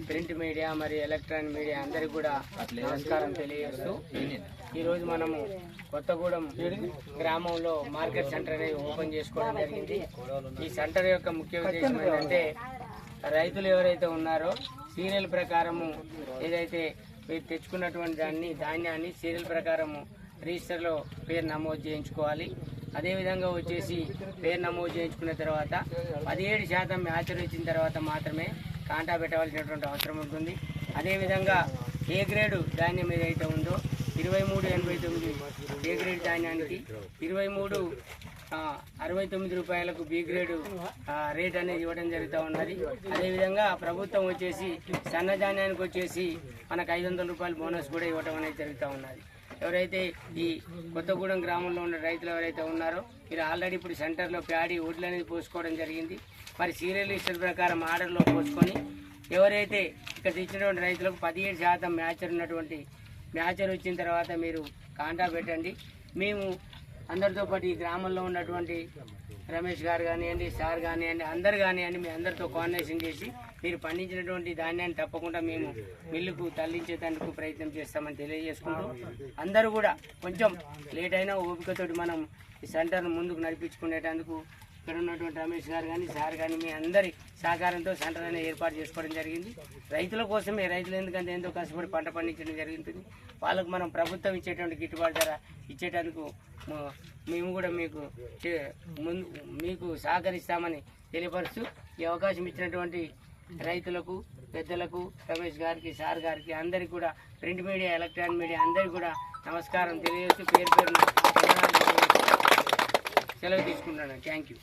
Print media మరియు electronic media అందరికీ కూడా నమస్కారం తెలియజేస్తూ ఈరోజు మనము కొత్తగూడెం గ్రామంలో మార్కెట్ సెంటర్ అనేది ఓపెన్ చేసుకోవడం జరిగింది. ఈ సెంటర్ యొక్క ముఖ్య ఉద్దేశం ఏంటంటే రైతులు ఎవరైతే ఉన్నారో సీరియల్ ప్రకారము ఏదైతే మీరు తెచ్చుకున్నటువంటి ధాన్యాన్ని సీరియల్ ప్రకారము రిజిస్టర్లో పేరు నమోదు చేయించుకోవాలి. అదేవిధంగా వచ్చేసి పేరు నమోదు చేయించుకున్న తర్వాత 17% మ్యాచర్ ఇచ్చిన తర్వాత మాత్రమే కాంటా పెట్టవలసినటువంటి అవసరం ఉంటుంది. అదేవిధంగా ఏ గ్రేడు ధాన్యం ఏదైతే ఉందో 23.89 ఏ గ్రేడ్ ధాన్యానికి 23.69 రూపాయలకు బి గ్రేడు రేట్ అనేది ఇవ్వడం జరుగుతూ ఉన్నది. అదేవిధంగా ప్రభుత్వం వచ్చేసి సన్న ధాన్యానికి వచ్చేసి మనకు 500 రూపాయలు బోనస్ కూడా ఇవ్వడం అనేది జరుగుతూ ఉన్నది. ఎవరైతే ఈ కొత్తగూడెం గ్రామంలో ఉన్న రైతులు ఎవరైతే ఉన్నారో మీరు ఆల్రెడీ ఇప్పుడు సెంటర్లో ప్యాడీ ఓట్లు అనేది పోసుకోవడం జరిగింది. మరి సీరియల్ లిస్టర్ ప్రకారం ఆర్డర్లో పోసుకొని ఎవరైతే ఇక్కడ ఇచ్చినటువంటి రైతులకు 17% మ్యాచర్ వచ్చిన తర్వాత మీరు కాంటా పెట్టండి. మేము అందరితో పాటు ఈ గ్రామంలో ఉన్నటువంటి రమేష్ గారు కానివ్వండి, సార్ కానివ్వండి, అందరు కానివ్వండి, మీ అందరితో కోఆర్డినేషన్ చేసి మీరు పండించినటువంటి ధాన్యాన్ని తప్పకుండా మేము మిల్లుకు తరలించేందుకు ప్రయత్నం చేస్తామని తెలియజేసుకుంటూ అందరూ కూడా కొంచెం లేట్ అయినా ఓపికతోటి మనం ఈ సెంటర్ను ముందుకు నడిపించుకునేటందుకు ఇక్కడ ఉన్నటువంటి రమేష్ గారు కానీ సార్ కానీ మీ అందరి సహకారంతో సెంటర్ అనేది ఏర్పాటు చేసుకోవడం జరిగింది. రైతుల కోసమే, రైతులు ఎందుకంటే ఎంతో కష్టపడి పంట పండించడం జరుగుతుంది. వాళ్ళకు మనం ప్రభుత్వం ఇచ్చేటువంటి గిట్టుబాటు ధర ఇచ్చేటందుకు మేము కూడా మీకు సహకరిస్తామని తెలియపరుస్తూ ఈ అవకాశం ఇచ్చినటువంటి రైతులకు, పెద్దలకు, రమేష్ గారికి, సార్ గారికి అందరికీ కూడా ప్రింట్ మీడియా, ఎలక్ట్రానిక్ మీడియా అందరికీ కూడా నమస్కారం తెలియజేస్తూ పేరు సెలవు తీసుకుంటున్నాను. Thank you.